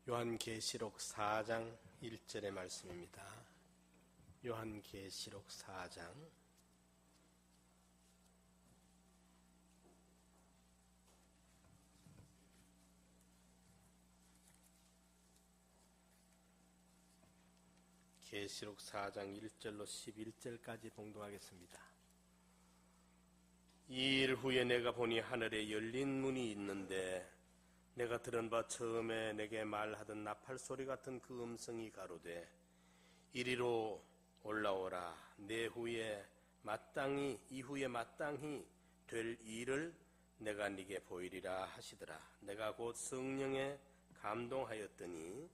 요한계시록 4장 1절의 말씀입니다. 요한계시록 4장 계시록 4장 1절로 11절까지 봉독하겠습니다. 이 일 후에 내가 보니 하늘에 열린 문이 있는데 내가 들은 바 처음에 내게 말하던 나팔 소리 같은 그 음성이 가로되 이리로 올라오라. 내 후에 이후에 마땅히 될 일을 내가 네게 보이리라 하시더라. 내가 곧 성령에 감동하였더니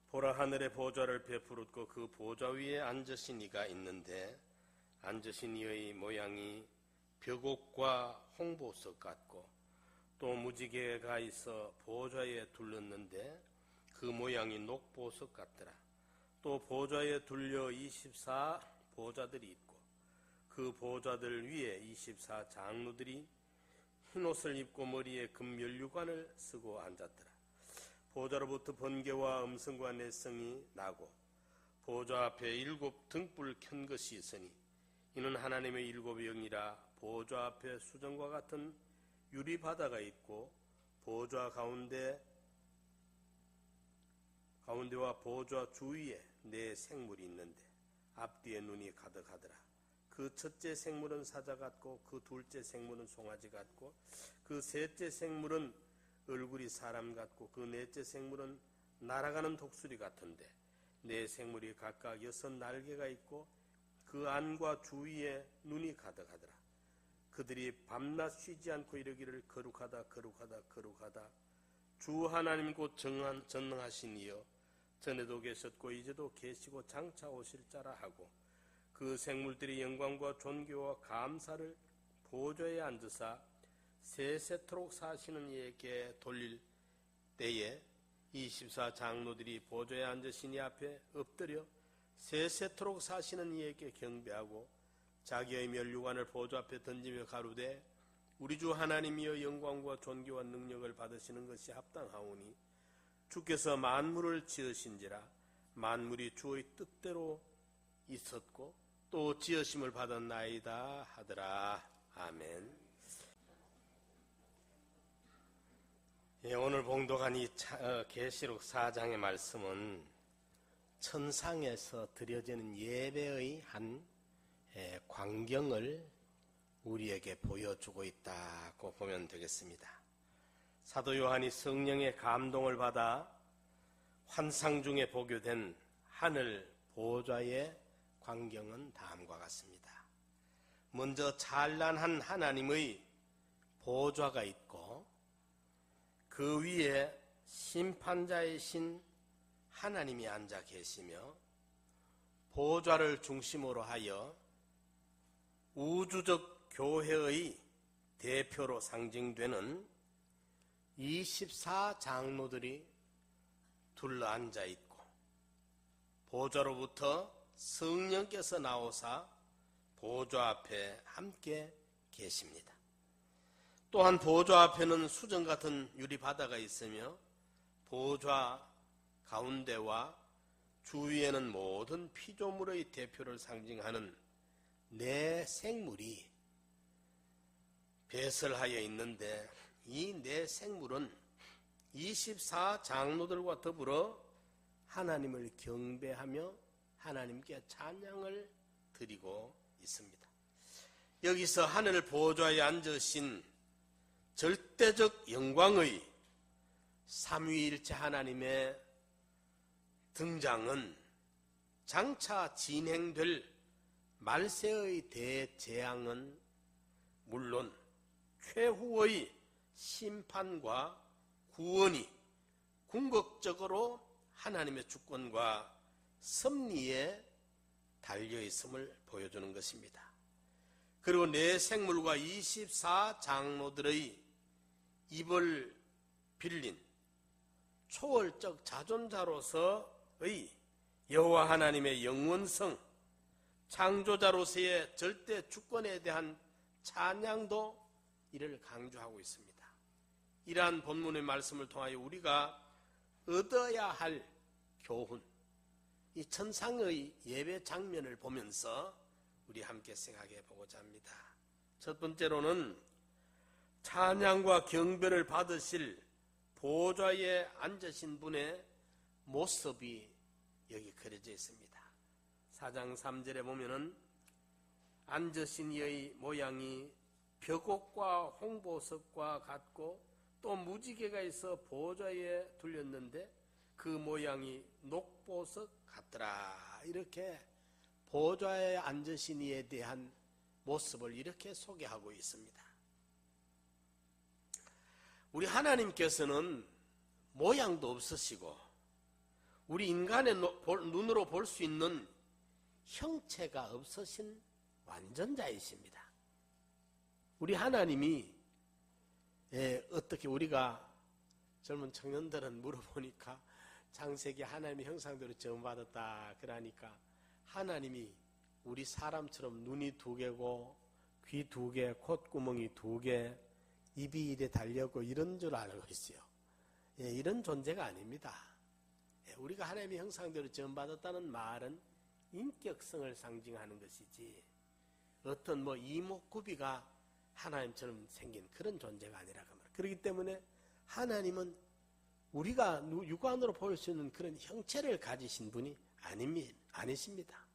보라, 하늘의 보좌를 베풀었고 그 보좌 위에 앉으신 이가 있는데 앉으신 이의 모양이 벽옥과 홍보석 같고 또 무지개가 있어 보좌에 둘렀는데 그 모양이 녹보석 같더라. 또 보좌에 둘려 24 보좌들이 있고 그 보좌들 위에 24 장로들이 흰옷을 입고 머리에 금면류관을 쓰고 앉았더라. 보좌로부터 번개와 음성과 내성이 나고 보좌 앞에 7 등불 켠 것이 있으니 이는 하나님의 7 영이라. 보좌 앞에 수정과 같은 유리바다가 있고 보좌 가운데와 보좌 주위에 4 생물이 있는데 앞뒤에 눈이 가득하더라. 그 첫째 생물은 사자 같고 그 둘째 생물은 송아지 같고 그 셋째 생물은 얼굴이 사람 같고 그 넷째 생물은 날아가는 독수리 같은데 4 생물이 각각 6 날개가 있고 그 안과 주위에 눈이 가득하더라. 그들이 밤낮 쉬지 않고 이르기를 거룩하다 거룩하다 거룩하다 주 하나님 곧 전능하신 이여 전에도 계셨고 이제도 계시고 장차 오실 자라 하고 그 생물들이 영광과 존귀와 감사를 보좌에 앉으사 세세토록 사시는 이에게 돌릴 때에 24 장로들이 보좌에 앉으신 이 앞에 엎드려 세세토록 사시는 이에게 경배하고 자기의 면류관을 보좌 앞에 던지며 가로되 우리 주 하나님이여 영광과 존귀와 능력을 받으시는 것이 합당하오니 주께서 만물을 지으신지라. 만물이 주의 뜻대로 있었고 또 지으심을 받았나이다 하더라. 아멘. 오늘 봉독한 이 계시록 4장의 말씀은 천상에서 드려지는 예배의 한 광경을 우리에게 보여주고 있다고 보면 되겠습니다. 사도 요한이 성령의 감동을 받아 환상 중에 보게 하늘 보좌의 광경은 다음과 같습니다. 먼저 찬란한 하나님의 보좌가 있고 그 위에 심판자이신 하나님이 앉아 계시며 보좌를 중심으로 하여 우주적 교회의 대표로 상징되는 24 장로들이 둘러앉아 있고 보좌로부터 성령께서 나오사 보좌 앞에 함께 계십니다. 또한 보좌 앞에는 수정 같은 유리바다가 있으며 보좌 가운데와 주위에는 모든 피조물의 대표를 상징하는 4 생물이 배설하여 있는데 이 4 생물은 24 장로들과 더불어 하나님을 경배하며 하나님께 찬양을 드리고 있습니다. 여기서 하늘 보좌에 앉으신 절대적 영광의 삼위일체 하나님의 등장은 장차 진행될 말세의 대재앙은 물론 최후의 심판과 구원이 궁극적으로 하나님의 주권과 섭리에 달려있음을 보여주는 것입니다. 그리고 4 생물과 24 장로들의 입을 빌린 초월적 자존자로서의 여호와 하나님의 영원성, 창조자로서의 절대 주권에 대한 찬양도 이를 강조하고 있습니다. 이러한 본문의 말씀을 통하여 우리가 얻어야 할 교훈, 이 천상의 예배 장면을 보면서 우리 함께 생각해 보고자 합니다. 첫 번째로는 찬양과 경배를 받으실 보좌에 앉으신 분의 모습이 여기 그려져 있습니다. 4장 3절에 보면은 앉으신 이의 모양이 벽옥과 홍보석과 같고 또 무지개가 있어 보좌에 둘렸는데 그 모양이 녹보석 같더라. 이렇게 보좌에 앉으신 이에 대한 모습을 이렇게 소개하고 있습니다. 우리 하나님께서는 모양도 없으시고 우리 인간의 눈으로 볼 수 있는 형체가 없으신 완전자이십니다. 우리 하나님이 어떻게 우리가 젊은 청년들은 물어보니까 창세기 하나님의 형상대로 지음받았다 그러니까 하나님이 우리 사람처럼 눈이 2개고 귀 2개, 콧구멍이 2개, 입이 이래 달렸고 이런 줄 알고 있어요. 이런 존재가 아닙니다. 우리가 하나님의 형상대로 지음받았다는 말은 인격성을 상징하는 것이지 어떤 이목구비가 하나님처럼 생긴 그런 존재가 아니라고 말합니다. 그렇기 때문에 하나님은 우리가 육안으로 볼 수 있는 그런 형체를 가지신 분이 아니십니다.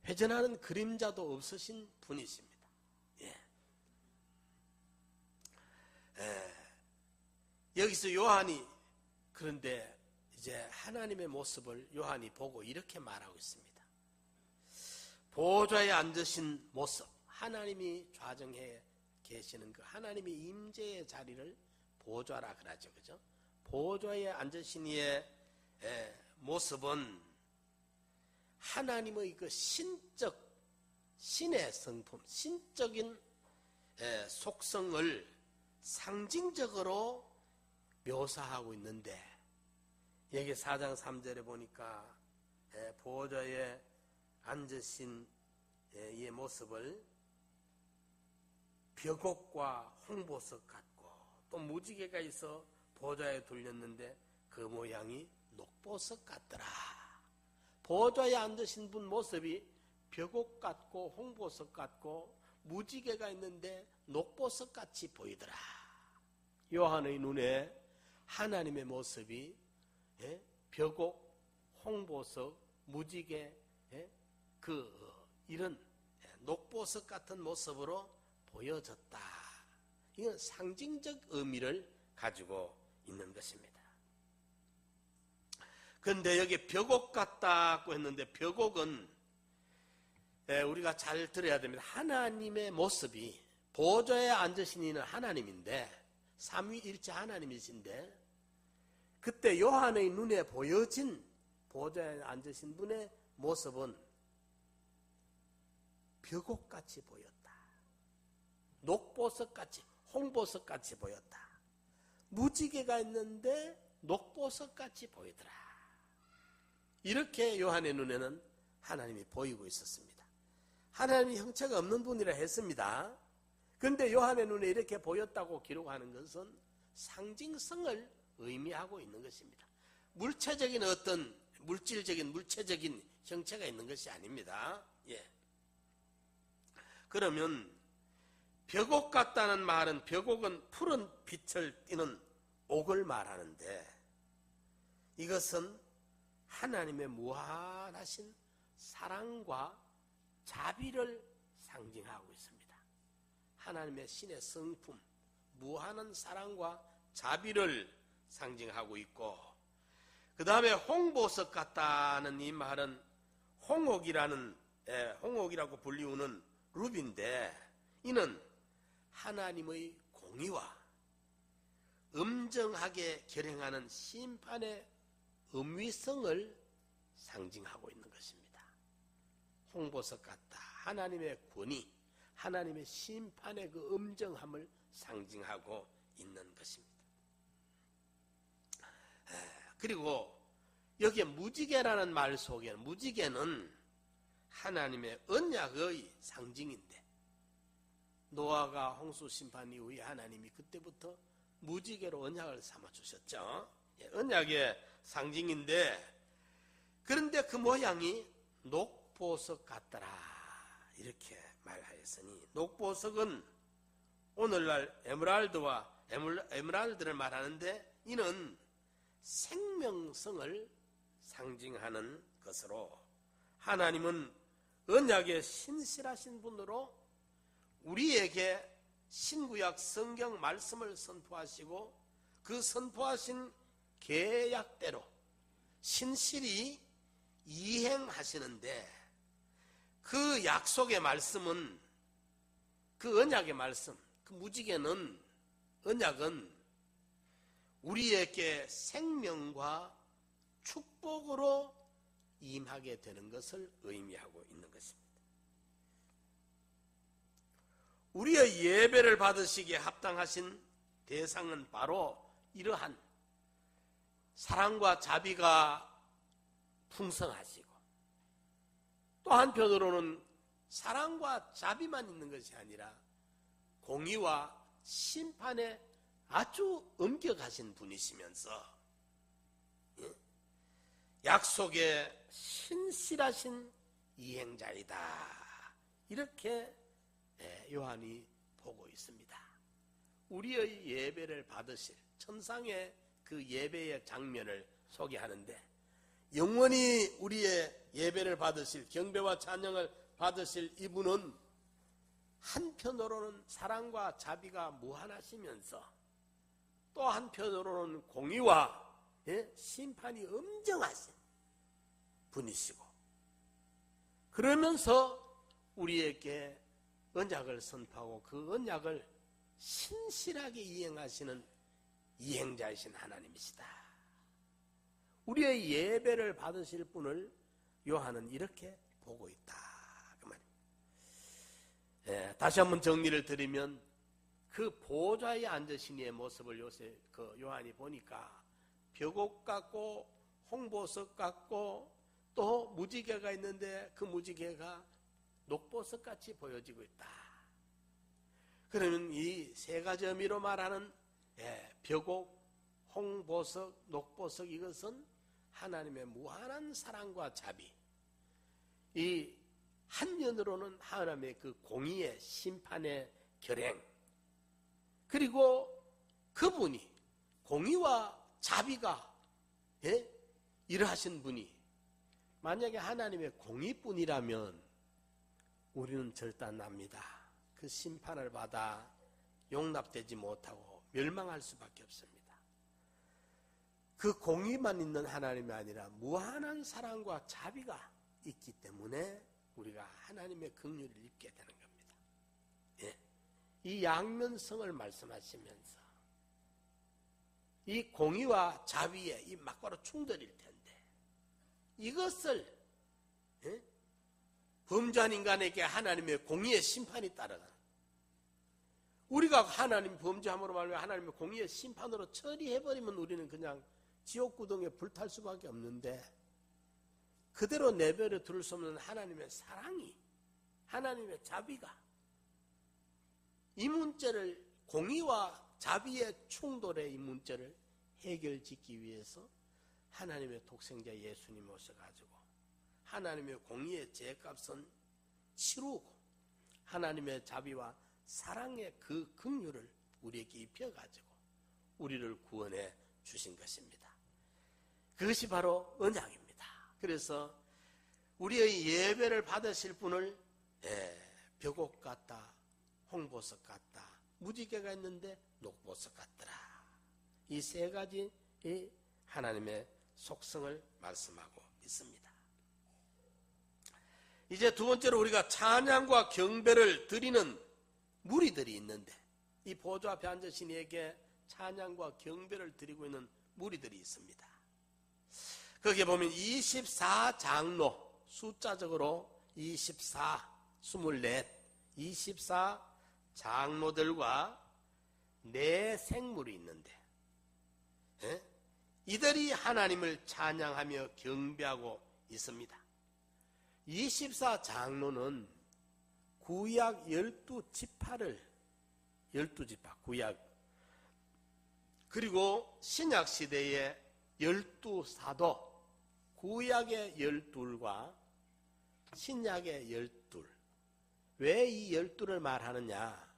회전하는 그림자도 없으신 분이십니다. 여기서 요한이 그런데 이제 하나님의 모습을 요한이 보고 이렇게 말하고 있습니다. 보좌에 앉으신 모습, 하나님이 좌정해 계시는 그 하나님의 임재의 자리를 보좌라 그러죠, 그죠? 보좌에 앉으신 이의 모습은 하나님의 그 신의 성품, 신적인 속성을 상징적으로 묘사하고 있는데 여기 4장 3절에 보니까 보좌에 앉으신 이의 모습을 벽옥과 홍보석 같고 또 무지개가 있어 보좌에 둘렸는데 그 모양이 녹보석 같더라. 보좌에 앉으신 분 모습이 벽옥 같고 홍보석 같고 무지개가 있는데 녹보석 같이 보이더라. 요한의 눈에 하나님의 모습이 벽옥, 홍보석, 무지개, 이런 녹보석 같은 모습으로 보여졌다. 이건 상징적 의미를 가지고 있는 것입니다. 그런데 여기 벽옥 같다고 했는데 벽옥은 우리가 잘 들어야 됩니다. 하나님의 모습이 보좌에 앉으신 이는 하나님인데 삼위일체 하나님이신데 그때 요한의 눈에 보여진 보좌에 앉으신 분의 모습은 벽옥같이 보였다. 녹보석같이, 홍보석같이 보였다. 무지개가 있는데 녹보석같이 보이더라. 이렇게 요한의 눈에는 하나님이 보이고 있었습니다. 하나님이 형체가 없는 분이라 했습니다. 그런데 요한의 눈에 이렇게 보였다고 기록하는 것은 상징성을 의미하고 있는 것입니다. 물체적인 어떤 물체적인 형체가 있는 것이 아닙니다. 그러면 벽옥 같다는 말은 벽옥은 푸른 빛을 띠는 옥을 말하는데 이것은 하나님의 무한하신 사랑과 자비를 상징하고 있습니다. 하나님의 신의 성품, 무한한 사랑과 자비를 상징하고 있고 그 다음에 홍보석 같다는 이 말은 홍옥이라고 불리우는 루비인데 이는 하나님의 공의와 엄정하게 결행하는 심판의 엄위성을 상징하고 있는 것입니다. 홍보석 같다. 하나님의 권위, 하나님의 심판의 그 엄정함을 상징하고 있는 것입니다. 그리고 여기에 무지개라는 말 속에 무지개는 하나님의 언약의 상징인데 노아가 홍수 심판 이후에 하나님이 그때부터 무지개로 언약을 삼아 주셨죠. 언약의 상징인데, 그런데 그 모양이 녹보석 같더라 이렇게 말하였으니, 녹보석은 오늘날 에메랄드를 말하는데, 이는 생명성을 상징하는 것으로, 하나님은 언약의 신실하신 분으로 우리에게 신구약 성경 말씀을 선포하시고, 그 선포하신 계약대로 신실히 이행하시는데, 그 약속의 말씀은, 그 언약의 말씀, 그 무지개는, 언약은 우리에게 생명과 축복으로 임하게 되는 것을 의미하고 있는 것입니다. 우리의 예배를 받으시기에 합당하신 대상은 바로 이러한 사랑과 자비가 풍성하시고, 또 한편으로는 사랑과 자비만 있는 것이 아니라 공의와 심판에 아주 엄격하신 분이시면서 약속의 신실하신 이행자이다, 이렇게 요한이 보고 있습니다. 우리의 예배를 받으실 천상의 그 예배의 장면을 소개하는데, 영원히 우리의 예배를 받으실, 경배와 찬양을 받으실 이분은 한편으로는 사랑과 자비가 무한하시면서, 또 한편으로는 공의와 심판이 엄정하신 분이시고, 그러면서 우리에게 언약을 선포하고 그 언약을 신실하게 이행하시는 이행자이신 하나님이시다. 우리의 예배를 받으실 분을 요한은 이렇게 보고 있다, 그 말입니다. 다시 한번 정리를 드리면, 그 보좌에 앉으신 이의 모습을 요한이 보니까 벽옥 같고 홍보석 같고, 또 무지개가 있는데 그 무지개가 녹보석같이 보여지고 있다. 그러면 이 세 가지 의미로 말하는 벽옥, 홍보석, 녹보석, 이것은 하나님의 무한한 사랑과 자비, 이 한면으로는 하나님의 그 공의의 심판의 결행, 그리고 그분이 공의와 자비가 이러하신 분이 만약에 하나님의 공의뿐이라면 우리는 절단납니다. 그 심판을 받아 용납되지 못하고 멸망할 수밖에 없습니다. 그 공의만 있는 하나님이 아니라 무한한 사랑과 자비가 있기 때문에 우리가 하나님의 긍휼을 입게 되는 겁니다. 이 양면성을 말씀하시면서 이 공의와 자비의 이 막바로 충돌일 텐데, 이것을 범죄한 인간에게 하나님의 공의의 심판이 따라가는, 우리가 하나님 범죄함으로 말하면 하나님의 공의의 심판으로 처리해버리면 우리는 그냥 지옥구덩이에 불탈 수밖에 없는데, 그대로 내버려 둘 수 없는 하나님의 사랑이, 하나님의 자비가 이 문제를, 공의와 자비의 충돌의 이 문제를 해결짓기 위해서 하나님의 독생자 예수님 오셔가지고 하나님의 공의의 죄값은 치르고 하나님의 자비와 사랑의 그 긍휼을 우리에게 입혀가지고 우리를 구원해 주신 것입니다. 그것이 바로 언약입니다. 그래서 우리의 예배를 받으실 분을 벽옥 같다, 홍보석 같다, 무지개가 있는데 녹보석 같더라, 이 세 가지 하나님의 속성을 말씀하고 있습니다. 이제 두 번째로 우리가 찬양과 경배를 드리는 무리들이 있는데, 이 보좌 앞에 앉으신 이에게 찬양과 경배를 드리고 있는 무리들이 있습니다. 거기에 보면 24장로, 숫자적으로 24, 24 장로들과 네 생물이 있는데, 이들이 하나님을 찬양하며 경배하고 있습니다. 24 장로는 구약 12지파를, 12지파, 구약 그리고 신약 시대의 12사도, 구약의 12과 신약의 12. 왜 이 12를 말하느냐?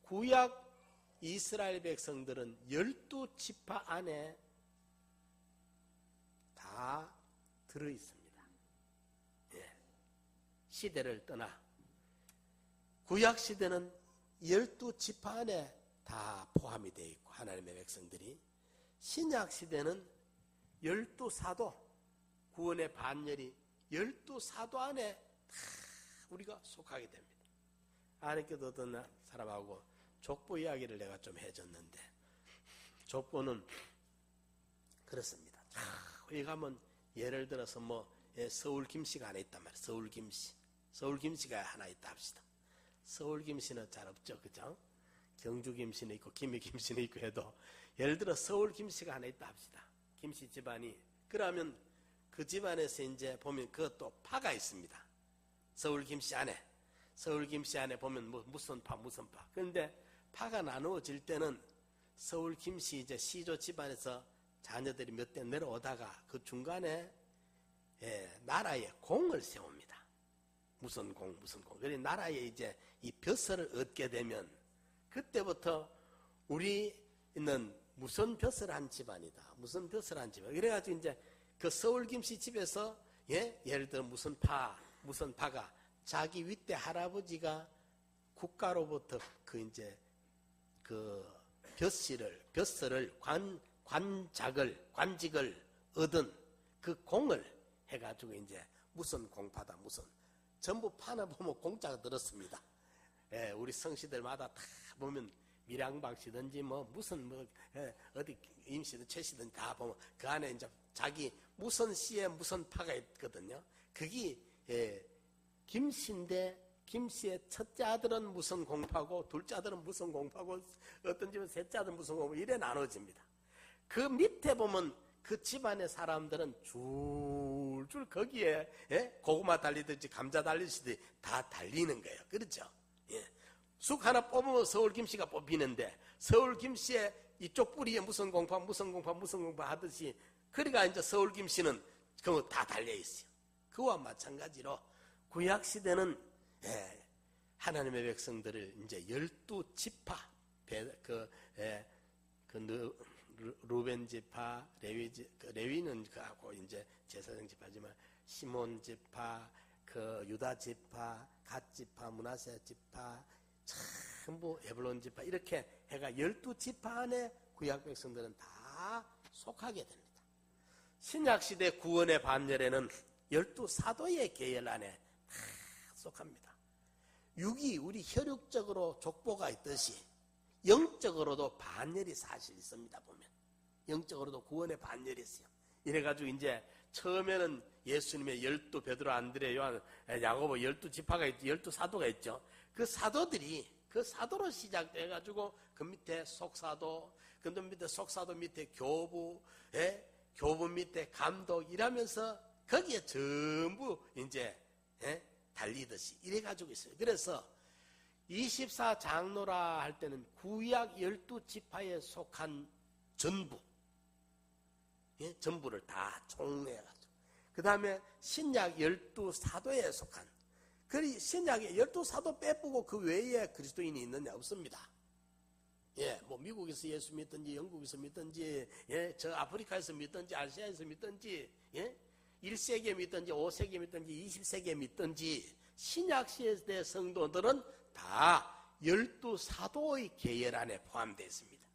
구약 이스라엘 백성들은 12지파 안에 다 들어있습니다. 예. 시대를 떠나 구약 시대는 12지파 안에 다 포함이 되어 있고 하나님의 백성들이, 신약 시대는 12사도, 구원의 반열이 12사도 안에 다 우리가 속하게 됩니다. 아내께도 어떤 사람하고 족보 이야기를 내가 좀 해줬는데, 족보는 그렇습니다. 거기 가면 예를 들어서 서울 김씨가 하나 있단 말이에요. 서울 김씨. 서울 김씨가 하나 있다 합시다. 서울 김씨는 잘 없죠. 그죠? 경주 김씨는 있고 김해 김씨는 있고 해도, 예를 들어 서울 김씨가 하나 있다 합시다. 김씨 집안이. 그러면 그 집안에서 이제 보면 그것도 파가 있습니다. 서울 김씨 안에 보면 무슨 파. 그런데 파가 나누어질 때는 서울 김씨 이제 시조 집안에서 자녀들이 몇 대 내려오다가 그 중간에 나라에 공을 세웁니다. 무슨 공. 그래서 나라에 이제 이 벼슬을 얻게 되면 그때부터 우리는 무슨 벼슬 한 집안이다. 그래가지고 이제 그 서울 김씨 집에서 예를 들어 무슨 파가 자기 윗대 할아버지가 국가로부터 그 벼슬을 관직을 얻은 그 공을 해가지고 이제 무슨 공파다. 전부 파나 보면 공짜가 들었습니다. 예, 우리 성씨들마다 다 보면 밀양박씨든지 어디 임씨든 최씨든 다 보면 그 안에 이제 자기 무슨 씨에 무슨 파가 있거든요. 그게 김씨인데, 김씨의 첫째 아들은 무슨 공파고 둘째 아들은 무슨 공파고 어떤 집은 셋째 아들은 무슨 공파, 이래 나눠집니다. 그 밑에 보면 그 집안의 사람들은 줄줄 거기에 고구마 달리듯이 감자 달리듯이 다 달리는 거예요. 그렇죠? 쑥 하나 뽑으면 서울 김씨가 뽑히는데, 서울 김씨의 이쪽 뿌리에 무슨 공파 하듯이, 그러니까 이제 서울 김씨는 그거 다 달려 있어요. 그와 마찬가지로 구약 시대는 하나님의 백성들을 이제 12지파, 루벤 지파, 레위는 그하고 이제 제사장 지파지만, 시몬 지파, 유다 지파, 갓 지파, 므낫세 지파, 전부 에브론 지파, 이렇게 해가 12지파 안에 구약 백성들은 다 속하게 됩니다. 신약 시대 구원의 반열에는 12사도의 계열 안에 다 속합니다. 육이 우리 혈육적으로 족보가 있듯이 영적으로도 반열이 사실 있습니다. 보면 영적으로도 구원의 반열이 있어요. 이래가지고 이제 처음에는 예수님의 12 베드로, 안드레, 요한, 야고보 12지파가 있죠. 12사도가 있죠. 그 사도로 시작돼가지고 그 밑에 속사도, 그 밑에 속사도 밑에 교부, 교부 밑에 감독, 이러면서 거기에 전부 이제 달리듯이 이래가지고 있어요. 그래서 24장로라 할 때는 구약 12지파에 속한 전부를 다 총회해가지고, 그 다음에 신약 12사도에 속한, 신약에 12사도 빼보고 그 외에 그리스도인이 있느냐? 없습니다. 미국에서 예수 믿든지, 영국에서 믿든지, 저 아프리카에서 믿든지, 아시아에서 믿든지, 1세기에 믿든지, 5세기에 믿든지, 20세기에 믿든지, 신약시대 성도들은 다 12사도의 계열 안에 포함되어 있습니다.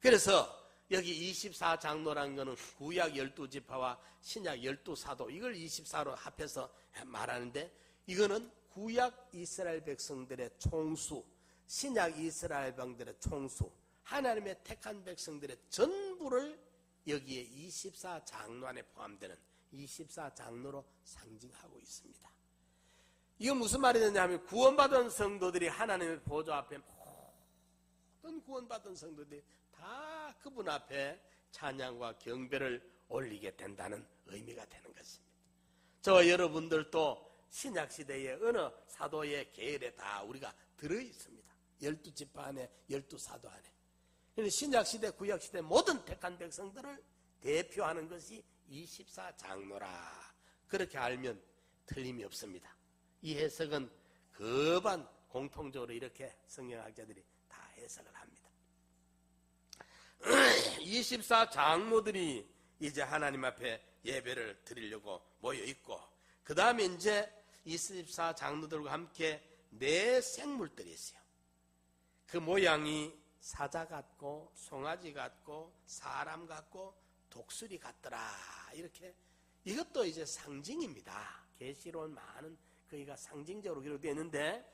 그래서 여기 24장로라는 것은 구약 12지파와 신약 12사도, 이걸 24로 합해서 말하는데, 이거는 구약 이스라엘 백성들의 총수, 신약 이스라엘 백성들의 총수, 하나님의 택한 백성들의 전부를 여기에 24장로 안에 포함되는 24장로로 상징하고 있습니다. 이건 무슨 말이냐면, 구원받은 성도들이 하나님의 보좌 앞에, 모든 구원받은 성도들이 다 그분 앞에 찬양과 경배를 올리게 된다는 의미가 되는 것입니다. 저와 여러분들도 신약시대의 어느 사도의 계열에 다 우리가 들어있습니다. 12지파 안에, 12사도 안에. 신약시대 구약시대 모든 택한 백성들을 대표하는 것이 24장로라. 그렇게 알면 틀림이 없습니다. 이 해석은 거반 공통적으로 이렇게 성경학자들이 다 해석을 합니다. 24장로들이 이제 하나님 앞에 예배를 드리려고 모여 있고, 그 다음에 이제 24장로들과 함께 네 생물들이 있어요. 그 모양이 사자 같고 송아지 같고 사람 같고 독수리 같더라. 이렇게, 이것도 이제 상징입니다. 계시록은 많은 거기가 상징적으로 기록되어 있는데,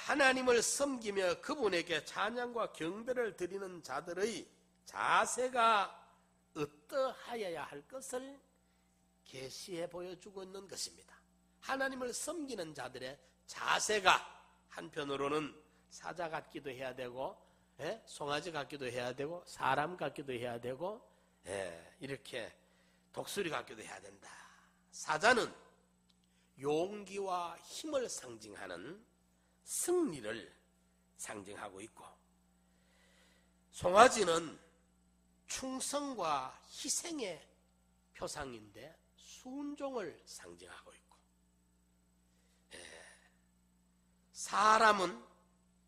하나님을 섬기며 그분에게 찬양과 경배를 드리는 자들의 자세가 어떠하여야 할 것을 계시해 보여주고 있는 것입니다. 하나님을 섬기는 자들의 자세가 한편으로는 사자 같기도 해야 되고, 송아지 같기도 해야 되고, 사람 같기도 해야 되고, 이렇게 독수리 같기도 해야 된다. 사자는 용기와 힘을 상징하는 승리를 상징하고 있고, 송아지는 충성과 희생의 표상인데 순종을 상징하고 있고, 사람은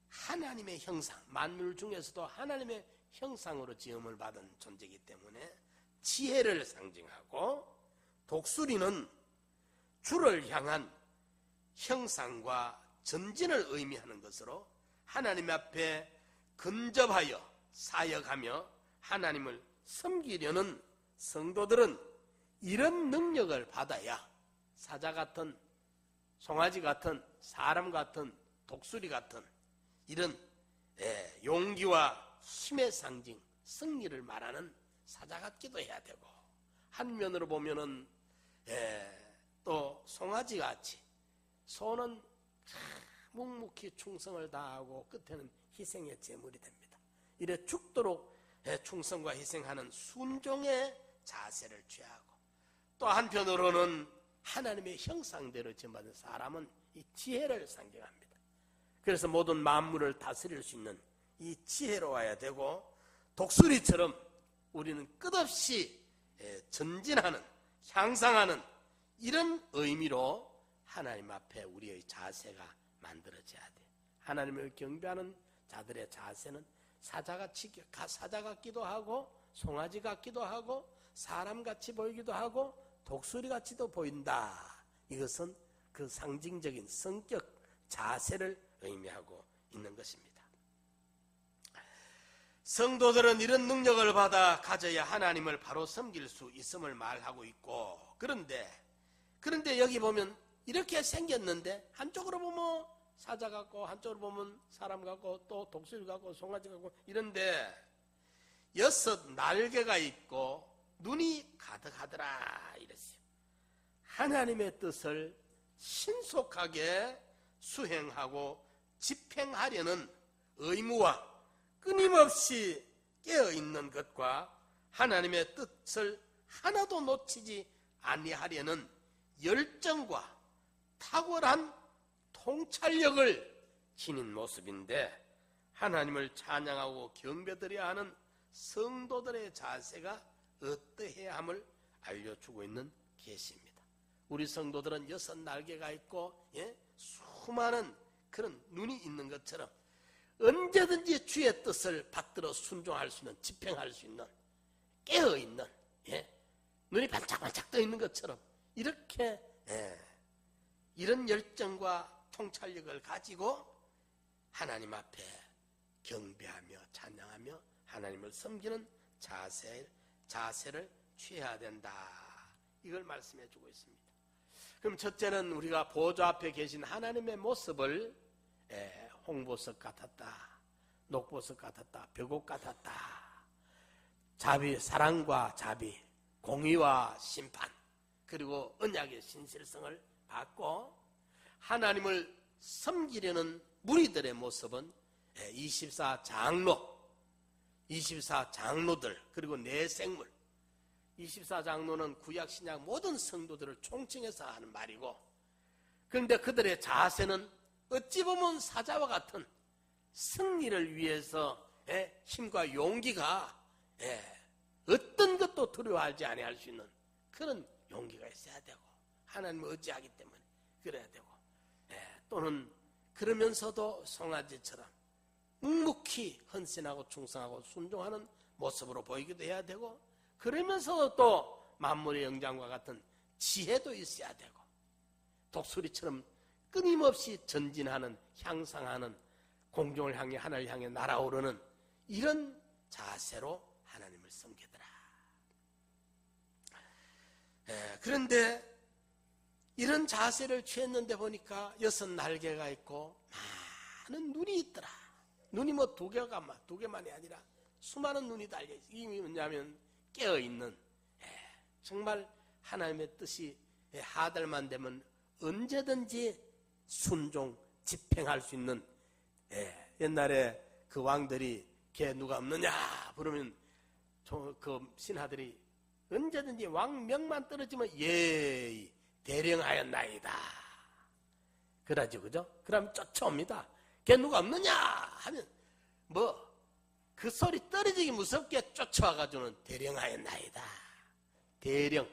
하나님의 형상, 만물 중에서도 하나님의 형상으로 지음을 받은 존재이기 때문에 지혜를 상징하고, 독수리는 주를 향한 형상과 전진을 의미하는 것으로 하나님 앞에 근접하여 사역하며 하나님을 섬기려는 성도들은 이런 능력을 받아야 사자 같은, 송아지 같은, 사람 같은, 독수리 같은 이런 용기와 힘의 상징, 승리를 말하는 사자 같기도 해야 되고, 한면으로 보면은 또 송아지 같이 소는 묵묵히 충성을 다하고 끝에는 희생의 제물이 됩니다. 이래 죽도록 충성과 희생하는 순종의 자세를 취하고, 또 한편으로는 하나님의 형상대로 지음받은 사람은 이 지혜를 상징합니다. 그래서 모든 만물을 다스릴 수 있는 이 지혜로워야 되고, 독수리처럼 우리는 끝없이 전진하는, 향상하는 이런 의미로 하나님 앞에 우리의 자세가 만들어져야 돼. 하나님을 경배하는 자들의 자세는 사자 같기도 하고, 송아지 같기도 하고, 사람같이 보이기도 하고, 독수리같이도 보인다. 이것은 그 상징적인 성격, 자세를 의미하고 있는 것입니다. 성도들은 이런 능력을 받아 가져야 하나님을 바로 섬길 수 있음을 말하고 있고, 그런데 여기 보면 이렇게 생겼는데 한쪽으로 보면 사자 같고, 한쪽으로 보면 사람 같고, 또 독수리 같고, 송아지 같고 이런데 6 날개가 있고 눈이 가득하더라 이랬어요. 하나님의 뜻을 신속하게 수행하고 집행하려는 의무와 끊임없이 깨어있는 것과 하나님의 뜻을 하나도 놓치지 아니하려는 열정과 탁월한 통찰력을 지닌 모습인데, 하나님을 찬양하고 경배드려야 하는 성도들의 자세가 어떠해야 함을 알려주고 있는 계시입니다. 우리 성도들은 6 날개가 있고 수많은 그런 눈이 있는 것처럼 언제든지 주의 뜻을 받들어 순종할 수 있는, 집행할 수 있는, 깨어있는, 눈이 반짝반짝 떠 있는 것처럼 이렇게 이런 열정과 통찰력을 가지고 하나님 앞에 경배하며 찬양하며 하나님을 섬기는 자세를 취해야 된다. 이걸 말씀해 주고 있습니다. 그럼 첫째는 우리가 보좌 앞에 계신 하나님의 모습을 홍보석 같았다, 녹보석 같았다, 벽옥 같았다, 사랑과 자비, 공의와 심판, 그리고 언약의 신실성을 받고 하나님을 섬기려는 무리들의 모습은 24장로들, 그리고 네 생물. 24장로는 구약 신약 모든 성도들을 총칭해서 하는 말이고, 그런데 그들의 자세는 어찌 보면 사자와 같은, 승리를 위해서 힘과 용기가 어떤 것도 두려워하지 아니할 수 있는 그런 용기가 있어야 되고, 하나님을 의지하기 때문에 그래야 되고, 또는 그러면서도 송아지처럼 묵묵히 헌신하고 충성하고 순종하는 모습으로 보이기도 해야 되고, 그러면서도 또 만물의 영장과 같은 지혜도 있어야 되고, 독수리처럼 끊임없이 전진하는, 향상하는, 공중을 향해 하늘을 향해 날아오르는 이런 자세로 하나님을 섬기더라. 그런데 이런 자세를 취했는데 보니까 6날개가 있고 많은 눈이 있더라. 눈이 뭐 두 개만이 아니라 수많은 눈이 달려있어. 이게 뭐냐면 깨어있는, 정말 하나님의 뜻이 하달만 되면 언제든지 순종, 집행할 수 있는, 옛날에 그 왕들이 걔 누가 없느냐 부르면 그 신하들이 언제든지 왕명만 떨어지면 예의 대령하였나이다 그러죠, 그죠? 그럼 쫓아옵니다. 걔 누가 없느냐 하면 뭐 그 소리 떨어지기 무섭게 쫓아와가지고는 대령하였나이다. 대령,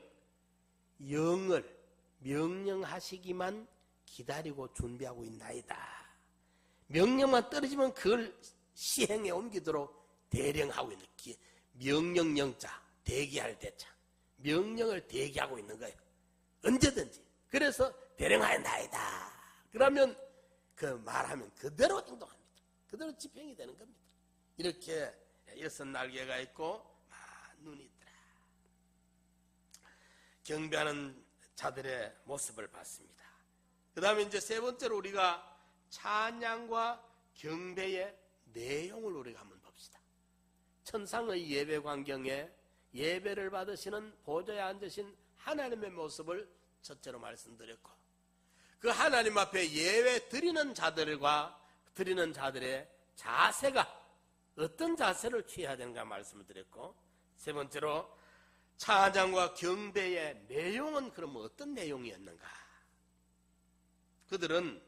영을 명령하시기만 기다리고 준비하고 있나이다. 명령만 떨어지면 그걸 시행에 옮기도록 대령하고 있는, 명령영자, 대기할 대자, 명령을 대기하고 있는 거예요. 언제든지. 그래서 대령하였나이다. 그러면 그 말하면 그대로 행동합니다. 그대로 집행이 되는 겁니다. 이렇게 6날개가 있고 눈이 있더라. 경배하는 자들의 모습을 봤습니다. 그 다음에 이제 세 번째로 우리가 찬양과 경배의 내용을 우리가 한번 봅시다. 천상의 예배 광경에 예배를 받으시는 보좌에 앉으신 하나님의 모습을 첫째로 말씀드렸고, 그 하나님 앞에 예배 드리는 자들과 드리는 자들의 자세가 어떤 자세를 취해야 되는가 말씀을 드렸고, 세 번째로 찬양과 경배의 내용은 그럼 어떤 내용이었는가? 그들은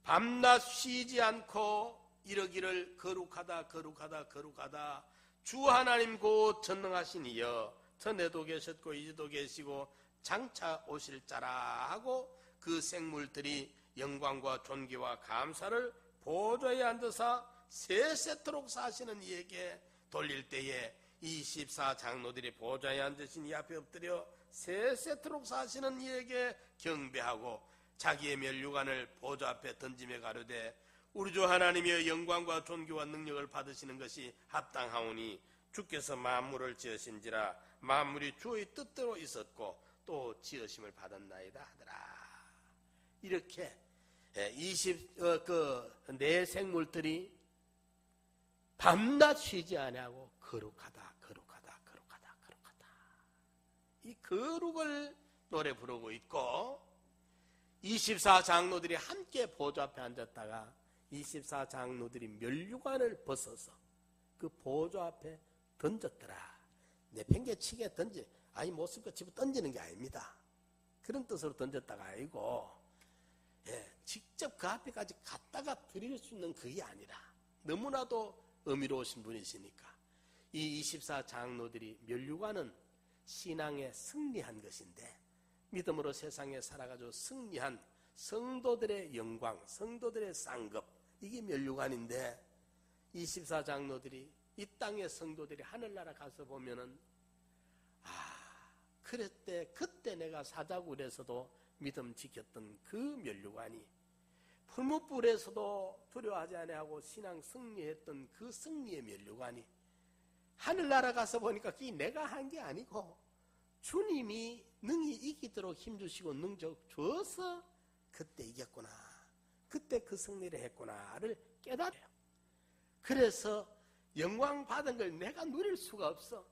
밤낮 쉬지 않고 이러기를 거룩하다 거룩하다 거룩하다 주 하나님 곧 전능하신 이여 전에도 계셨고 이제도 계시고 장차 오실 자라 하고, 그 생물들이 영광과 존귀와 감사를 보좌에 앉아서 세세토록 사시는 이에게 돌릴 때에 24장로들이 보좌에 앉으신 이 앞에 엎드려 세세토록 사시는 이에게 경배하고 자기의 면류관을 보좌 앞에 던지며 가로되 우리 주 하나님의 영광과 존귀와 능력을 받으시는 것이 합당하오니 주께서 만물을 지으신지라 만물이 주의 뜻대로 있었고 또 지으심을 받았나이다 하더라. 이렇게 네 생물들이 밤낮 쉬지 아니하고 거룩하다 거룩하다 거룩하다 거룩하다 이 거룩을 노래 부르고 있고, 24장로들이 함께 보좌 앞에 앉았다가 24장로들이 면류관을 벗어서 그 보좌 앞에 던졌더라. 내팽개치게 던지, 아니 모습과 집어 던지는 게 아닙니다. 그런 뜻으로 던졌다가 아니고, 직접 그 앞에까지 갔다가 드릴 수 있는 그게 아니라 너무나도 의미로우신 분이시니까 이 24장로들이 면류관은 신앙에 승리한 것인데, 믿음으로 세상에 살아가지고 승리한 성도들의 영광, 성도들의 쌍급, 이게 면류관인데, 24장로들이 이 땅의 성도들이 하늘나라 가서 보면은 그때 내가 사자굴에서도 믿음 지켰던 그 면류관이 풀무불에서도 두려워하지 아니하고 신앙 승리했던 그 승리의 면류관이 하늘나라 가서 보니까 그게 내가 한 게 아니고 주님이 능히 이기도록 힘주시고 능력 줘서 그때 이겼구나, 그때 그 승리를 했구나를 깨달아요. 그래서 영광 받은 걸 내가 누릴 수가 없어.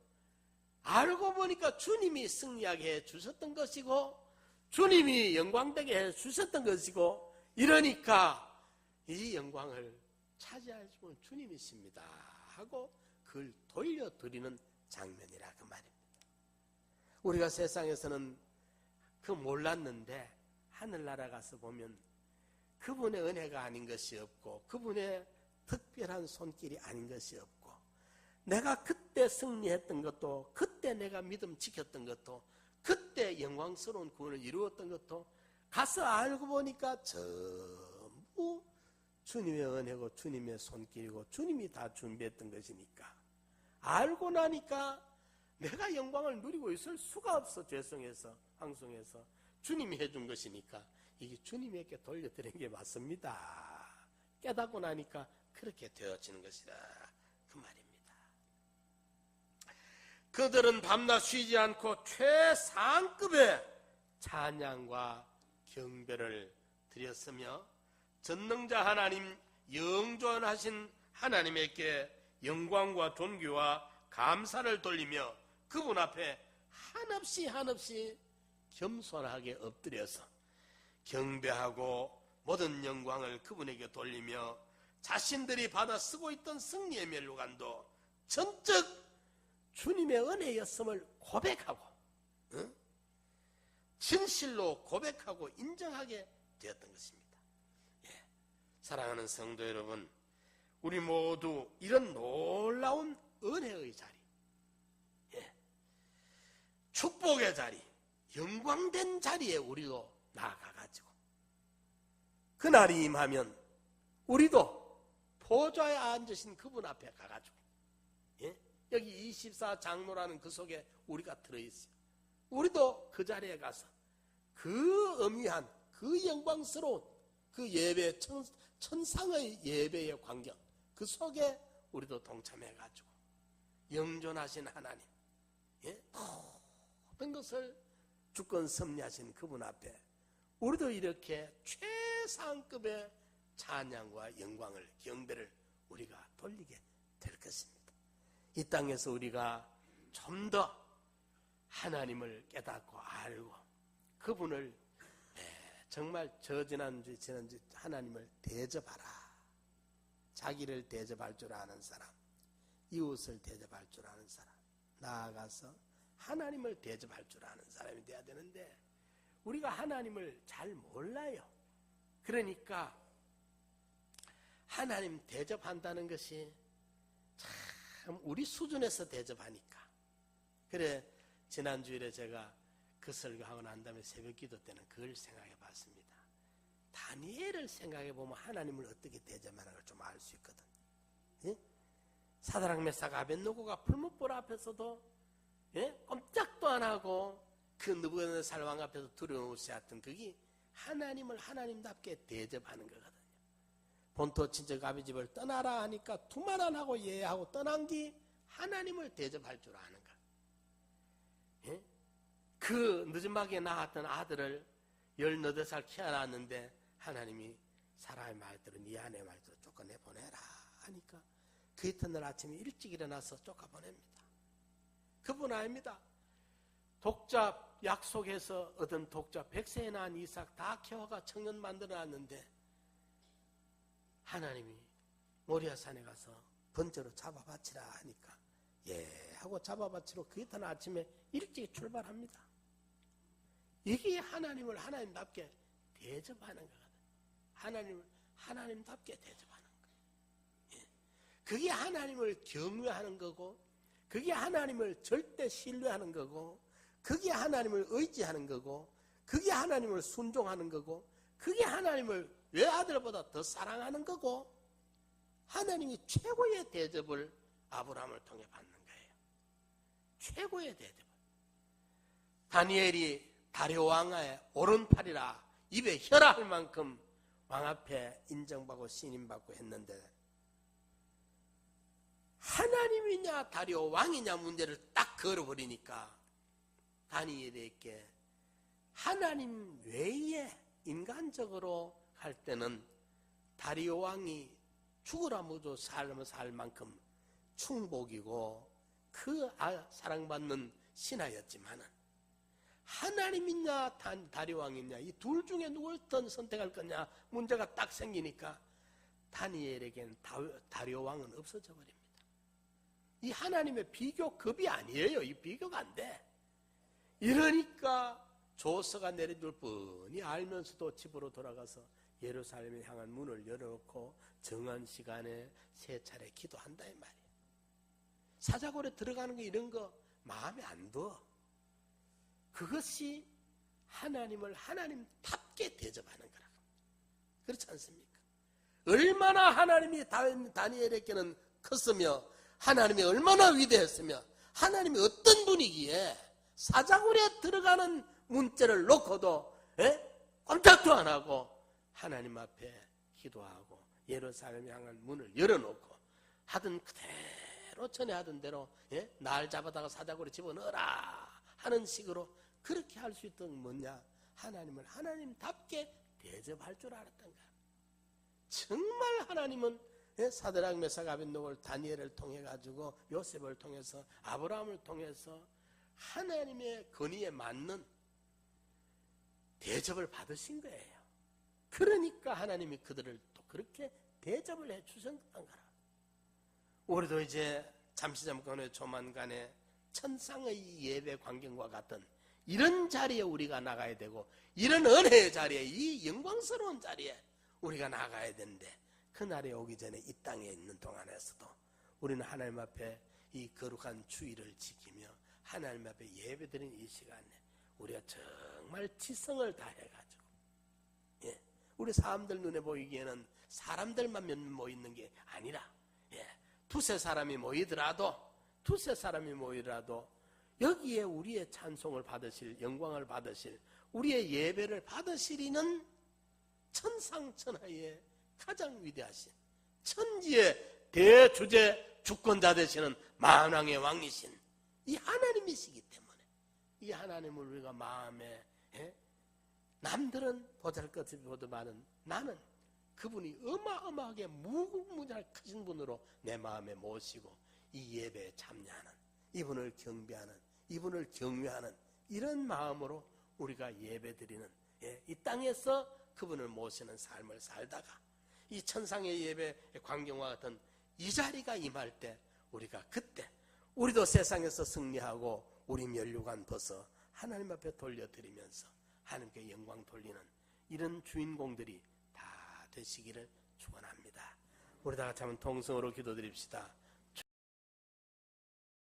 알고 보니까 주님이 승리하게 해주셨던 것이고 주님이 영광되게 해주셨던 것이고, 이러니까 이 영광을 차지할 분은 주님이십니다 하고 그걸 돌려드리는 장면이라 그 말입니다. 우리가 세상에서는 그 몰랐는데 하늘나라 가서 보면 그분의 은혜가 아닌 것이 없고 그분의 특별한 손길이 아닌 것이 없고, 내가 그때 승리했던 것도, 그때 내가 믿음 지켰던 것도, 그때 영광스러운 구원을 이루었던 것도 가서 알고 보니까 전부 주님의 은혜고 주님의 손길이고 주님이 다 준비했던 것이니까, 알고 나니까 내가 영광을 누리고 있을 수가 없어. 죄성에서, 황송해서 주님이 해준 것이니까 이게 주님에게 돌려드린 게 맞습니다. 깨닫고 나니까 그렇게 되어지는 것이다, 그 말입니다. 그들은 밤낮 쉬지 않고 최상급의 찬양과 경배를 드렸으며 전능자 하나님, 영존하신 하나님에게 영광과 존귀와 감사를 돌리며 그분 앞에 한없이 겸손하게 엎드려서 경배하고 모든 영광을 그분에게 돌리며 자신들이 받아 쓰고 있던 승리의 멸류관도 전적 주님의 은혜였음을 고백하고, 진실로 고백하고 인정하게 되었던 것입니다. 예. 사랑하는 성도 여러분, 우리 모두 이런 놀라운 은혜의 자리, 축복의 자리, 영광된 자리에 우리도 나아가가지고 그날이 임하면 우리도 보좌에 앉으신 그분 앞에 가가지고, 여기 24장로라는 그 속에 우리가 들어있어요. 우리도 그 자리에 가서 그 엄위한, 그 영광스러운 그 예배, 천상의 예배의 광경, 그 속에 우리도 동참해가지고 영존하신 하나님, 모든 것을 주권 섭리하신 그분 앞에 우리도 이렇게 최상급의 찬양과 영광을, 경배를 우리가 돌리게 될 것입니다. 이 땅에서 우리가 좀 더 하나님을 깨닫고 알고 그분을 정말 지난주 하나님을 대접하라. 자기를 대접할 줄 아는 사람, 이웃을 대접할 줄 아는 사람, 나아가서 하나님을 대접할 줄 아는 사람이 돼야 되는데 우리가 하나님을 잘 몰라요. 그러니까 하나님 대접한다는 것이 참 우리 수준에서 대접하니까. 그래, 지난주일에 제가 그 설교하고 난 다음에 새벽기도 때는 그걸 생각해 봤습니다. 다니엘을 생각해 보면 하나님을 어떻게 대접하는 걸 좀 알 수 있거든. 사드락 메삭 아벳느고가 풀무불 앞에서도 꼼짝도 안 하고 그 느부갓네살 왕 앞에서 두려워하였던 그게 하나님을 하나님답게 대접하는 거거든요. 본토 친척 아비 집을 떠나라 하니까 두말 안 하고 예하고 떠난 게 하나님을 대접할 줄 아는 거. 그 늦은막에 낳았던 아들을 18살 키워놨는데 하나님이 사람의 말대로 네 아내 말대로 쫓아내보내라 하니까 그 이튿날 아침에 일찍 일어나서 쫓아보냅니다. 그분 아닙니다. 독자 약속해서 얻은 독자 100세에 낳은 이삭 다 키워가 청년 만들어놨는데 하나님이 모리아산에 가서 번제로 잡아바치라 하니까 예 하고 잡아바치러 그 이튿날 아침에 일찍 출발합니다. 이게 하나님을 하나님답게 대접하는 거거든. 하나님을 하나님답게 대접하는 거예요. 그게 하나님을 경외하는 거고, 그게 하나님을 절대 신뢰하는 거고, 그게 하나님을 의지하는 거고, 그게 하나님을 순종하는 거고, 그게 하나님을 외아들보다 더 사랑하는 거고, 하나님이 최고의 대접을 아브라함을 통해 받는 거예요. 최고의 대접을. 다니엘이 다리오 왕의 오른팔이라 입에 혈할 만큼 왕 앞에 인정받고 신임받고 했는데 하나님이냐 다리오 왕이냐 문제를 딱 걸어버리니까 다니엘에게 하나님 외에 인간적으로 할 때는 다리오 왕이 죽으라 모두 살면 살 만큼 충복이고 그 사랑받는 신하였지만은 하나님이냐 다리오 왕이냐 이 둘 중에 누굴 더 선택할 거냐 문제가 딱 생기니까 다니엘에겐 다리오 왕은 없어져 버립니다. 이 하나님의 비교급이 아니에요. 이 비교가 안 돼. 이러니까 조서가 내려줄 뻔히 알면서도 집으로 돌아가서 예루살렘을 향한 문을 열어놓고 정한 시간에 세 차례 기도한다 이 말이에요. 사자굴에 들어가는 거 이런 거 마음에 안 둬. 그것이 하나님을 하나님답게 대접하는 거라고. 그렇지 않습니까? 얼마나 하나님이 다니엘에게는 컸으며 하나님이 얼마나 위대했으며 하나님이 어떤 분이기에 사자굴에 들어가는 문자를 놓고도 꼼짝도 안 하고 하나님 앞에 기도하고 예루살렘 향한 문을 열어놓고 하던 그대로 전에 하던 대로 날 잡아다가 사자굴에 집어넣어라 하는 식으로 그렇게 할 수 있던 뭐냐? 하나님을 하나님답게 대접할 줄 알았던 거야. 정말 하나님은 사드락 메삭 아벳느고를 다니엘을 통해 가지고 요셉을 통해서 아브라함을 통해서 하나님의 권위에 맞는 대접을 받으신 거예요. 그러니까 하나님이 그들을 또 그렇게 대접을 해 주셨던 거라. 우리도 이제 잠시잠깐의 조만간에 천상의 예배 광경과 같은 이런 자리에 우리가 나가야 되고 이런 은혜의 자리에 이 영광스러운 자리에 우리가 나가야 되는데 그날이 오기 전에 이 땅에 있는 동안에서도 우리는 하나님 앞에 이 거룩한 주일을 지키며 하나님 앞에 예배드리는 이 시간에 우리가 정말 지성을 다해가지고 우리 사람들 눈에 보이기에는 사람들만 몇 명 모이는 게 아니라 두세 사람이 모이더라도 여기에 우리의 찬송을 받으실 영광을 받으실 우리의 예배를 받으시리는 천상천하의 가장 위대하신 천지의 대주제 주권자 되시는 만왕의 왕이신 이 하나님이시기 때문에 이 하나님을 우리가 마음에 남들은 보잘것없이 보도 많은 나는 그분이 어마어마하게 무궁무진하게 크신 분으로 내 마음에 모시고 이 예배에 참여하는 이분을 경배하는 이분을 경외하는 이런 마음으로 우리가 예배드리는 이 땅에서 그분을 모시는 삶을 살다가 이 천상의 예배 광경과 같은 이 자리가 임할 때 우리가 그때 우리도 세상에서 승리하고 우리 면류관 벗어 하나님 앞에 돌려드리면서 하나님께 영광 돌리는 이런 주인공들이 다 되시기를 축원합니다. 우리 다 같이 한번 통성으로 기도드립시다.